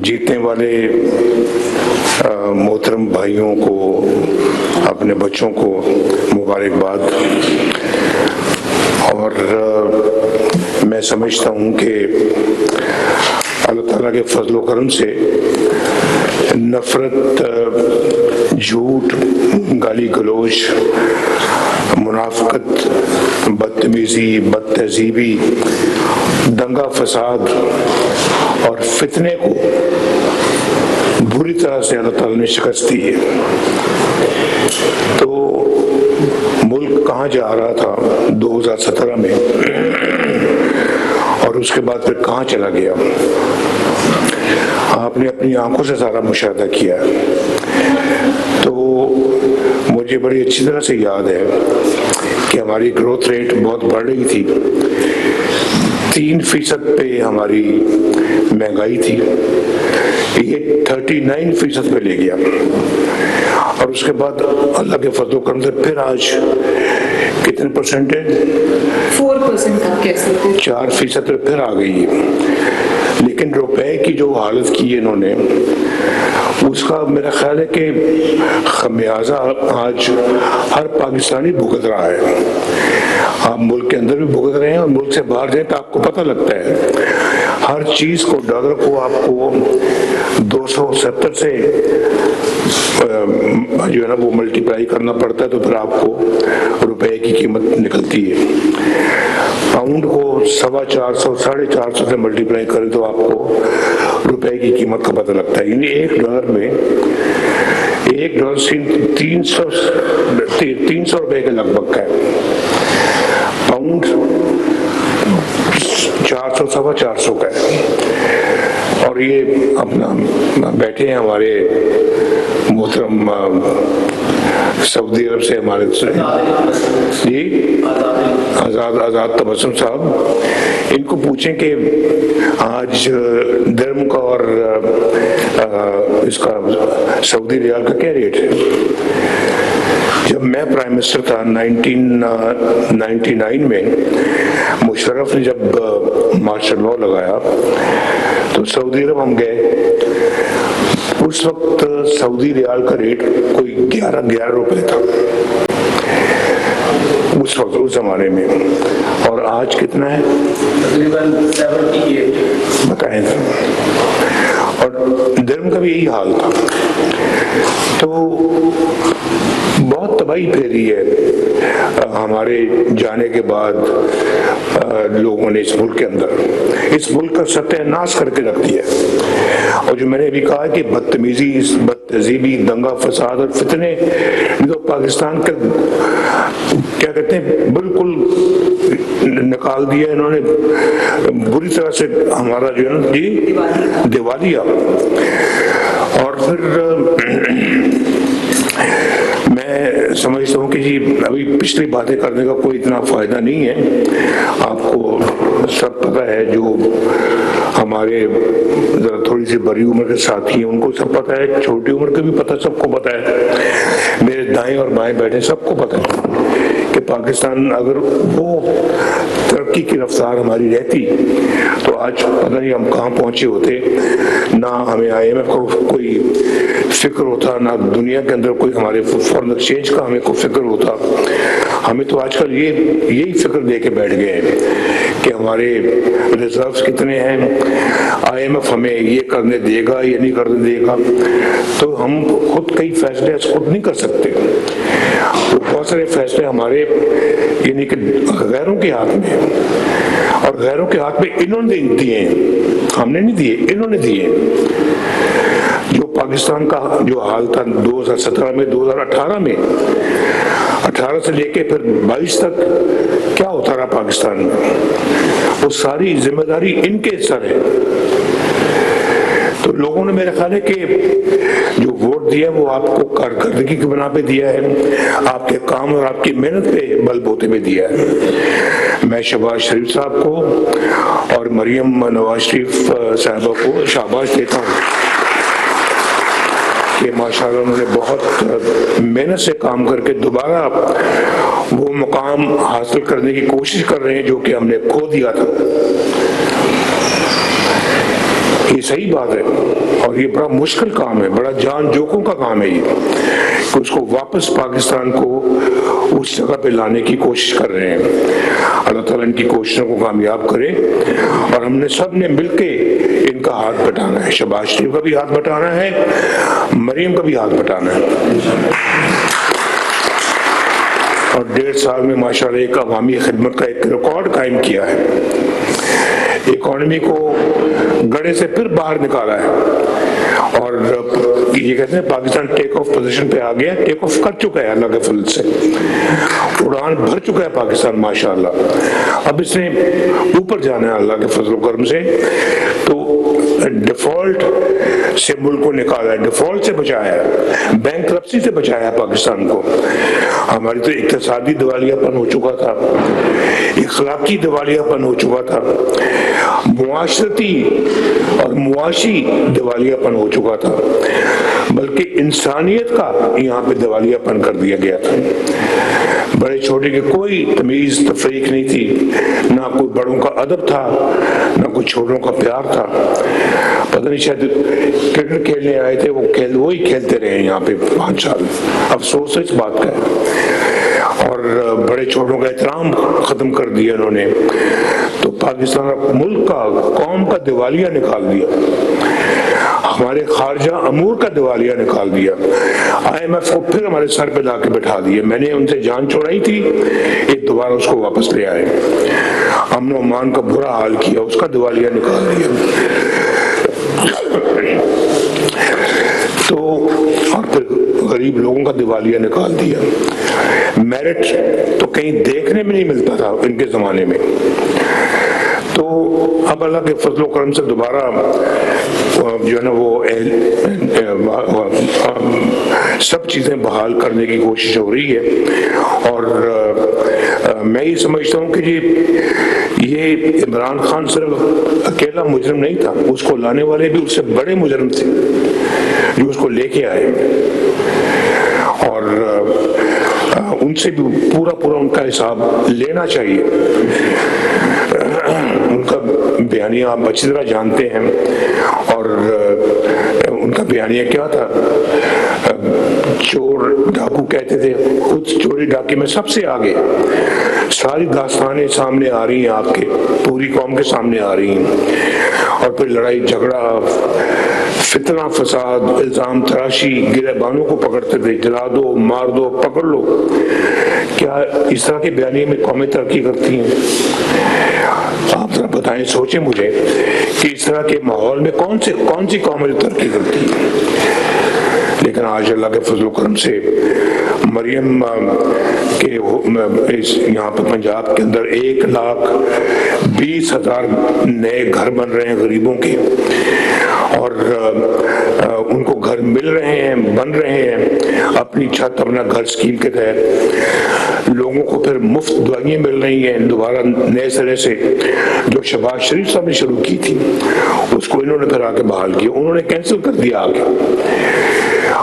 جیتنے والے محترم بھائیوں کو، اپنے بچوں کو مبارکباد۔ اور میں سمجھتا ہوں کہ اللہ تعالیٰ کے فضل و کرم سے نفرت، جھوٹ، گالی گلوچ، منافقت، بدتمیزی، بد تہذیبی، دنگا فساد اور فتنے کو بری طرح سے اللہ تعالیٰ نے شکست دی ہے۔ تو ملک کہاں جا رہا تھا 2017 میں اور اس کے بعد پھر کہاں چلا گیا، آپ نے اپنی آنکھوں سے سارا مشاہدہ کیا۔ تو مجھے بڑی اچھی طرح سے یاد ہے کہ ہماری گروتھ ریٹ بہت بڑھ رہی تھی، 3% پہ ہماری مہنگائی تھی، یہ 39% پہ لے گیا، اور اس کے بعد اللہ کے فضل و کرم سے پھر آج کتنے پرسنٹ ہے؟ 4% آپ کہہ سکتے ہیں، 4% پہ پھر آ گئی ہے۔ لیکن روپے کی جو حالت کی ہے انہوں نے، اس کا میرا خیال ہے کہ خمیازہ آج ہر پاکستانی بھگت رہا ہے۔ آپ ملک کے اندر بھی بھگت رہے ہیں اور ملک سے باہر جائیں تو آپ کو پتہ لگتا ہے ہر چیز کو، ڈالر کو آپ کو 270 سے جو ہے نا وہ ملٹیپلائی کرنا پڑتا ہے، تو پھر آپ کو روپے کی قیمت نکلتی ہے۔ پاؤنڈ کو 450 450 سے ملٹیپلائی کریں تو آپ کو روپے کی قیمت کا پتہ لگتا ہے۔ یعنی ایک ڈالر میں، ایک ڈالر 300 روپے کے لگ بھگ ہے، پاؤنڈ 400 450 کا ہے۔ اور یہ اپنا بیٹھے ہیں ہمارے محترم سعودی عرب سے ہمارے جی آزاد تبسم صاحب، ان کو پوچھیں کہ آج درم کا اور اس کا سعودی ریال کا کیا ریٹ ہے۔ جب میں پرائم منسٹر تھا 1999 میں، مشرف نے جب مارشل لاء لگایا تو سعودی عرب ہم گئے، اس وقت سعودی ریال کا ریٹ کوئی 11 روپے تھا اس وقت، اس زمانے میں، اور آج کتنا ہے تقریباً 78 بتائیں۔ اور درم کا بھی یہی حال تھا۔ تو بہت تباہی پھیلی ہے ہمارے جانے کے بعد لوگوں نے اس ملک کے اندر، اس ملک کا ستیہ ناش کر کے رکھ دیا۔ اور جو میں نے ابھی کہا کہ بدتمیزی، بد تہذیبی، دنگا فساد اور فتنے جو پاکستان کا کیا کہتے ہیں بالکل نکال دیا انہوں نے بری طرح سے، ہمارا جو ہے نا جی دیوالیہ۔ اور پھر میں سمجھتا ہوں کہ جی ابھی پچھلی باتیں کرنے کا کوئی اتنا فائدہ نہیں ہے۔ آپ کو سب پتہ ہے، جو ہمارے ذرا تھوڑی سی بڑی عمر کے ساتھی ہیں ان کو سب پتہ ہے، چھوٹی عمر کے بھی پتہ، سب کو پتہ ہے، میرے دائیں اور بائیں بیٹھے سب کو پتہ ہے کہ پاکستان اگر وہ ترقی کی رفتار ہماری رہتی تو آج پتہ نہیں ہم کہاں پہنچے ہوتے۔ نہ ہمیں IMF کا کوئی فکر ہوتا، نہ دنیا کے اندر کوئی ہمارے فورن ایکسچینج کا ہمیں کوئی فکر ہوتا۔ ہمیں تو آج کل یہی فکر دے کے بیٹھ گئے ہیں کہ ہمارے ریزروز کتنے ہیں، IMF ہمیں یہ کرنے دے گا یا نہیں کرنے دے گا، تو ہم خود کئی فیصلے خود نہیں کر سکتے۔ بہت سارے فیصلے ہمارے یعنی کہ غیروں کے ہاتھ میں، اور غیروں کے ہاتھ میں انہوں نے دیے ہیں، ہم نے نہیں دیے، انہوں نے دیے۔ جو پاکستان کا جو حال تھا 2017 میں، 2018 میں، 18 سے لے کے پھر 22 تک کیا ہوتا رہا پاکستان میں، وہ ساری ذمہ داری ان کے سر ہے۔ تو لوگوں نے میرا خیال ہے کہ جو ووٹ دیا وہ آپ کو کارکردگی کی بنا پہ دیا ہے، آپ کے کام اور آپ کی محنت پہ بل بوتے پہ دیا ہے۔ میں شہباز شریف صاحب کو اور مریم نواز شریف صاحبہ کو شاباش دیتا ہوں کہ ماشاءاللہ انہوں نے بہت محنت سے کام کر کے دوبارہ وہ مقام حاصل کرنے کی کوشش کر رہے ہیں جو کہ ہم نے کھو دیا تھا۔ یہ صحیح بات ہے اور یہ بڑا مشکل کام ہے, بڑا جان جوکوں کا کام ہے یہ, کہ اس کو واپس پاکستان کو اس جگہ پہ لانے کی کوشش کر رہے ہیں. اللہ تعالیٰ ان کی کوششوں کو کامیاب کرے اور ہم نے سب نے مل کے ان کا ہاتھ بٹانا ہے. شہباز شریف کا بھی ہاتھ بٹانا ہے, مریم کا بھی ہاتھ بٹانا ہے. اور 1.5 سال میں ماشاءاللہ ایک عوامی خدمت کا ایک ریکارڈ قائم کیا ہے, اکانومی کو گڑھے سے پھر باہر نکالا ہے اور یہ کہتے ہیں پاکستان ٹیک آف پوزیشن پہ آ گیا, ٹیک آف کر چکا ہے اللہ کے فضل سے, اڑان بھر چکا ہے پاکستان ماشاءاللہ. اب اس نے اوپر جانا ہے اللہ کے فضل و کرم سے. تو ڈیفالٹ سے ملک کو نکالا ہے, ڈیفالٹ سے بچایا ہے, بینک کرپسی سے بچایا ہے پاکستان کو. ہماری تو اقتصادی دیوالیہ پن ہو چکا تھا, اخلاقی دیوالیہ پن ہو چکا تھا, معاشرتی اور معاشی دیوالیہ پن ہو چکا تھا, بلکہ انسانیت کا یہاں پہ دیوالیہ پن کر دیا گیا تھا. بڑے چھوٹے کی کوئی تمیز تفریق نہیں تھی, نہ کوئی بڑوں کا ادب تھا, نہ کوئی چھوٹوں کا پیار تھا. پتہ نہیں شاید کرکٹ کھیلنے آئے تھے, وہی کھیلتے رہے یہاں پہ 5 سال. افسوس ہے اس بات کا ہے. اور بڑے چھوٹوں کا احترام ختم کر دیا انہوں نے. تو پاکستان ملک کا, قوم کا دیوالیہ نکال دیا, ہمارے خارجہ امور کا دیوالیہ نکال دیا. IMF کو پھر ہمارے سر پہ لا کے بٹھا دیے. میں نے ان سے جان چھوڑائی تھی, ایک دوبارہ اس کو واپس لے آئے. امن و امان کا برا حال کیا, اس کا دیوالیہ نکال دیا. تو اور پھر غریب لوگوں کا دیوالیہ نکال دیا. میرٹ تو کہیں دیکھنے میں نہیں ملتا تھا ان کے زمانے میں. تو اب اللہ کے فضل و کرم سے دوبارہ جو ہے نا وہ سب چیزیں بحال کرنے کی کوشش ہو رہی ہے. اور میں یہ سمجھتا ہوں کہ یہ عمران خان صرف اکیلا مجرم نہیں تھا, اس کو لانے والے بھی اس سے بڑے مجرم تھے جو اس کو لے کے آئے, اور ان سے بھی پورا ان کا حساب لینا چاہیے. ان کا بیانیہ آپ اچھی طرح جانتے ہیں, اور ان کا بیانیہ کیا تھا؟ چور ڈاکو کہتے تھے, خود چوری ڈاکے میں سب سے آگے. ساری داستانیں سامنے آ رہی ہیں آپ کے, پوری قوم کے سامنے آ رہی ہیں. اور پھر لڑائی جھگڑا, فتنہ فساد, الزام تراشی, گرہبانوں کو پکڑتے تھے, جلا دو, مار دو, پکڑ لو. کیا اس طرح کے بیانیے میں قومیں ترقی کرتی ہیں؟ آپ ذرا بتائیں, سوچیں مجھے کہ اس طرح کے ماحول میں کون سی قومیں ترقی کرتی ہیں. لیکن آج اللہ کے فضل و کرم سے مریم کے یہاں پہ پنجاب کے اندر 1,20,000 نئے گھر بن رہے ہیں غریبوں کے, اور ان کو گھر مل رہے ہیں, بن رہے ہیں اپنی چھت اپنا گھر اسکیم کے تحت. لوگوں کو پھر مفت دوائیں مل رہی ہیں دوبارہ نئے سرے سے, جو شہباز شریف صاحب نے شروع کی تھی اس کو انہوں نے پھر آگے بحال کیا, انہوں نے کینسل کر دیا آگے.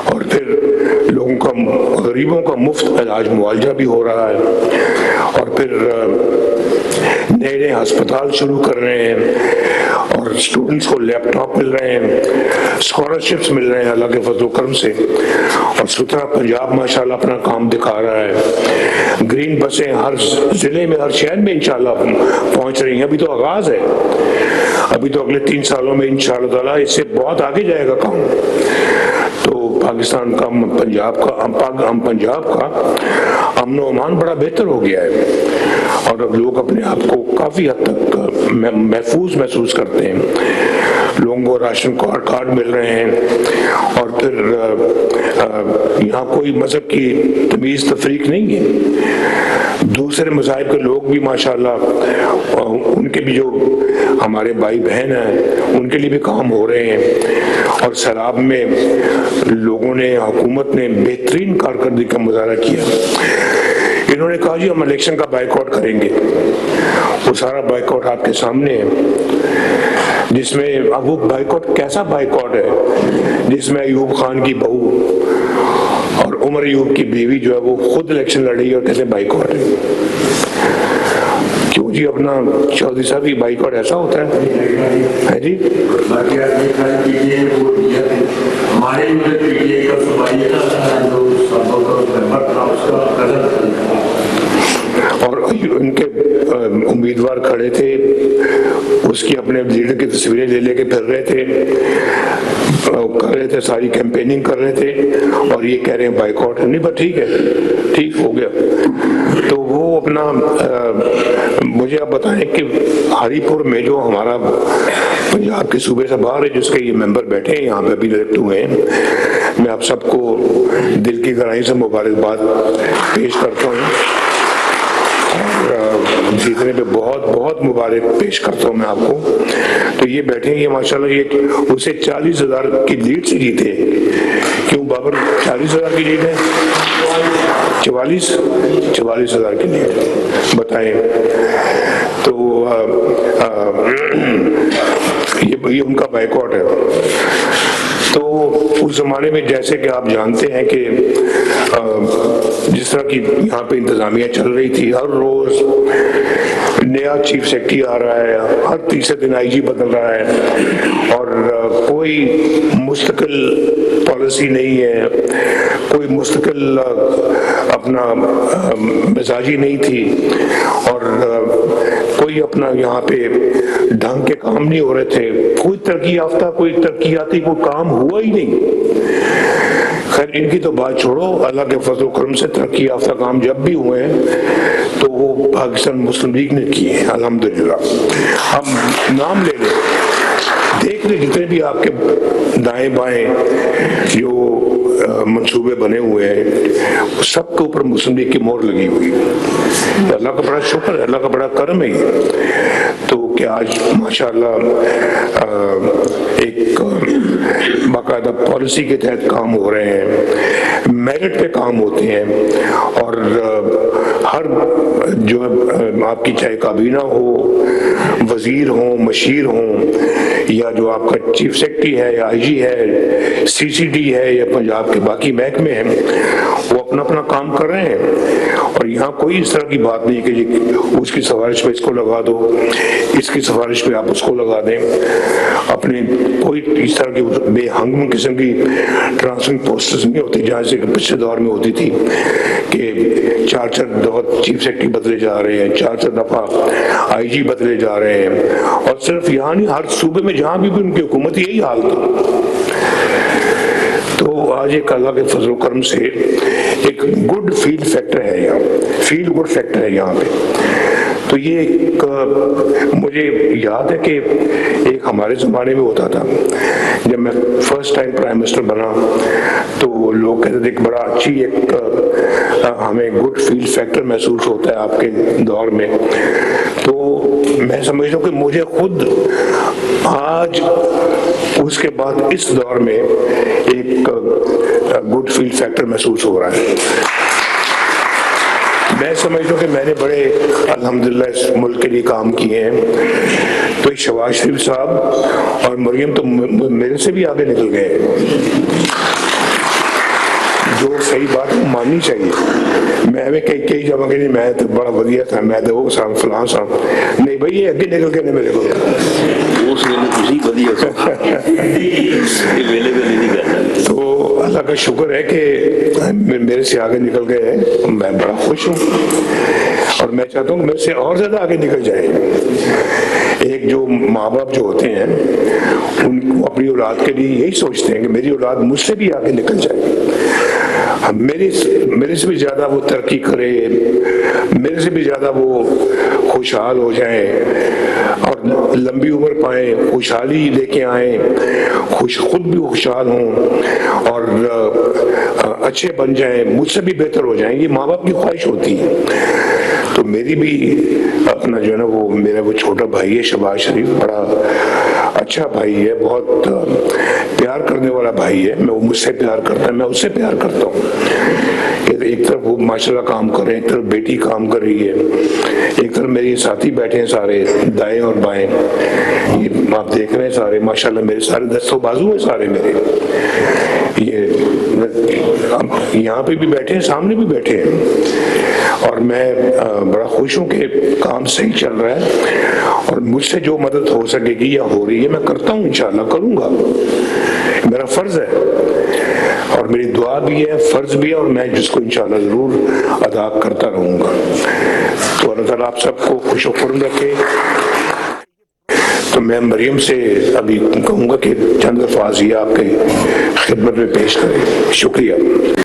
اور پھر لوگوں کا, غریبوں کا مفت علاج معالجہ بھی ہو رہا ہے, اور پھر نئے ہسپتال شروع کر رہے ہیں, اور اسٹوڈنٹس کو لیپ ٹاپ مل رہے ہیں, اسکالرشپس مل رہے ہیں اللہ کے فضل و کرم سے. اور ستھرا پنجاب ماشاءاللہ اپنا کام دکھا رہا ہے. گرین بسیں ہر ضلع میں, ہر شہر میں انشاءاللہ پہنچ رہی ہیں. ابھی تو آغاز ہے, ابھی تو اگلے 3 سالوں میں انشاءاللہ تعالیٰ اس سے بہت آگے جائے گا کام. تو پاکستان کا, پنجاب کا امن و امان بڑا بہتر ہو گیا ہے, اور اب لوگ اپنے آپ کو کافی حد تک محفوظ محسوس کرتے ہیں. لوگوں کو راشن کارڈ مل رہے ہیں, اور پھر یہاں کوئی مذہب کی تمیز تفریق نہیں ہے. دوسرے مذاہب کے لوگ بھی ماشاءاللہ, ان کے بھی جو ہمارے بھائی بہن ہیں ان کے لیے بھی کام ہو رہے ہیں. اور سیلاب میں لوگوں نے, حکومت نے بہترین کارکردگی کا مظاہرہ کیا. انہوں نے کہا جی ہم الیکشن کا بائیکاٹ کریں گے. وہ سارا بائیکاٹ آپ کے سامنے ہے, جس میں اب وہ بائیکاٹ کیسا بائیکاٹ ہے جس میں ایوب خان کی بہو اور عمر ایوب کی بیوی جو ہے وہ خود الیکشن لڑ رہی ہے اور کہتے ہیں بائیکاٹ ہے. کیوں جی اپنا چودھری صاحب کی بائیکاٹ ایسا ہوتا ہے جی. باقی آپ یہ کھانے پیجیے وہ دیا تھے ہمارے جو پی ٹی اے کا صوبائی تھا جو صوبوں کا ممبر تھا اس کا قدر تھا اور ان کے امیدوار کھڑے تھے, اس کی اپنے لیڈر کی تصویریں لے لے کے پھر رہے تھے, کر رہے تھے, ساری کیمپیننگ کر رہے تھے, اور یہ کہہ رہے ہیں بائیکاٹ. نہیں بس ٹھیک ہے, ٹھیک ہو گیا. تو وہ اپنا مجھے آپ بتائیں کہ ہری پور میں جو ہمارا پنجاب کے صوبے سے باہر ہے جس کے یہ ممبر بیٹھے ہیں یہاں پہ بھی الیکٹ ہوئے ہیں, میں آپ سب کو دل کی گہرائی سے مبارکباد پیش کرتا ہوں, اور جیتنے پہ بہت بہت مبارک پیش کرتا ہوں میں آپ کو. تو یہ بیٹھے ہیں, یہ ماشاءاللہ یہ اسے 40,000 کی لیڈ سے جیتے. کیوں بابر 40,000 کی لیڈ ہے؟ 44,000 کی لیڈ بتائیں. تو یہ ان کا بائیکاٹ ہے. تو اس زمانے میں جیسے کہ آپ جانتے ہیں کہ جس طرح کی یہاں پہ انتظامیہ چل رہی تھی, ہر روز نیا چیف سیکرٹری آ رہا ہے, ہر تیسرے دن آئی جی بدل رہا ہے, اور کوئی مستقل پالیسی نہیں ہے, کوئی مستقل اپنا مزاجی نہیں تھی, اور کوئی اپنا یہاں پہ ڈھنگ کے کام نہیں ہو رہے تھے. کوئی ترقی یافتہ, کوئی ترقیاتی کوئی کام ہوا ہی نہیں. خیر ان کی تو بات چھوڑو, اللہ کے فضل و کرم سے ترقی یافتہ کام جب بھی ہوئے ہیں تو وہ پاکستان مسلم لیگ نے کیے ہیں الحمدللہ. ہم نام لے لیں, دیکھ لیں جتنے بھی آپ کے دائیں بائیں جو منصوبے بنے ہوئے ہیں سب کے اوپر مسلم لیگ کی مہر لگی ہوئی. اللہ کا بڑا شکر ہے, اللہ کا بڑا کرم ہے یہ. تو کہ آج ماشاءاللہ ایک باقاعدہ پالیسی کے تحت کام ہو رہے ہیں, میرٹ پہ کام ہوتے ہیں, اور ہر جو آپ کی چاہے کابینہ ہو, وزیر ہوں, مشیر ہوں, یا جو آپ کا چیف سیکرٹری ہے, یا آئی جی ہے, سی سی ڈی ہے, یا پنجاب کے باقی محکمے ہیں, وہ اپنا اپنا کام کر رہے ہیں. اور یہاں کوئی اس طرح کی بات نہیں کہ جی اس کی سفارش پہ اس کو لگا دو, اس کی سفارش پہ آپ اس کو لگا دیں. اپنے کوئی اس طرح کی بے ہنگم قسم کی ٹرانسفرنگ پوسٹس نہیں ہوتی جہاں سے پچھلے دور میں ہوتی تھی کہ 4 دفعہ چیف سیکرٹری بدلے جا رہے ہیں, 4 دفعہ آئی جی بدلے جا رہے ہیں. اور صرف یہاں نہیں, ہر صوبے میں جہاں بھی ان کی حکومت یہی حال تھا. تو آج ایک اللہ کے فضل و کرم سے ایک گڈ فیل فیکٹر ہے یہاں, فیل گڈ فیکٹر ہے یہاں پہ. تو یہ ایک مجھے یاد ہے کہ ایک ہمارے زمانے میں ہوتا تھا, جب میں فرسٹ ٹائم پرائم منسٹر بنا تو لوگ کہتے تھے کہ بڑا اچھی ایک ہمیں گڈ فیل فیکٹر محسوس ہوتا ہے آپ کے دور میں. تو میں سمجھتا ہوں کہ مجھے خود آج اس کے بعد اس دور میں ایک گڈ فیل فیکٹر محسوس ہو رہا ہے. میں سمجھتا ہوں کہ میں نے بڑے الحمدللہ اس ملک کے لیے کام کیے ہیں. تو شہباز شریف صاحب اور مریم تو میرے سے بھی آگے نکل گئے, جو صحیح بات ماننی چاہیے. میں کئی جگہ کہ میں تو بڑا ودیا تھا, میں تو وہ صاحب فلاں صاحب نہیں بھائی, یہ اگے نکل کے نہیں میرے کو تو اللہ کا شکر ہے کہ میرے سے آگے نکل گئے ہیں. میں بڑا خوش ہوں اور میں چاہتا ہوں کہ میرے سے اور زیادہ آگے نکل جائے. ایک جو ماں باپ جو ہوتے ہیں ان کو اپنی اولاد کے لیے یہی سوچتے ہیں کہ میری اولاد مجھ سے بھی آگے نکل جائے, میرے سے بھی زیادہ وہ ترقی کرے, میرے سے بھی زیادہ وہ خوشحال ہو جائیں اور لمبی عمر پائیں, خوشحالی لے کے آئیں, خود بھی خوشحال ہوں اور اچھے بن جائیں, مجھ سے بھی بہتر ہو جائیں. یہ ماں باپ کی خواہش ہوتی ہے. تو میری بھی اپنا جو ہے نا وہ میرا وہ چھوٹا بھائی ہے شہباز شریف, بڑا اچھا بھائی ہے, بہت پیار کرنے والا بھائی ہے. میں وہ مجھ سے پیار کرتا ہے, میں اس سے پیار کرتا ہوں. ایک طرف وہ ماشاءاللہ کام کر رہے ہیں, ایک طرف بیٹی کام کر رہی ہے, ایک طرف میرے ساتھی بیٹھے ہیں سارے دائیں اور بائیں, یہ آپ دیکھ رہے ہیں سارے ماشاءاللہ میرے سارے دستوں بازو ہیں سارے میرے. یہ یہاں پہ بھی بیٹھے ہیں, سامنے بھی بیٹھے ہیں, اور میں بڑا خوش ہوں کہ کام صحیح چل رہا ہے, اور مجھ سے جو مدد ہو سکے گی یا ہو رہی ہے میں کرتا ہوں, انشاءاللہ کروں گا, میرا فرض ہے, اور میری دعا بھی ہے, فرض بھی ہے, اور میں جس کو انشاءاللہ ضرور ادا کرتا رہوں گا. تو اللہ تعالیٰ آپ سب کو خوش و خرم رکھے. تو میں مریم سے ابھی کہوں گا کہ چند الفاظ یہ آپ کے خدمت میں پیش کریں. شکریہ.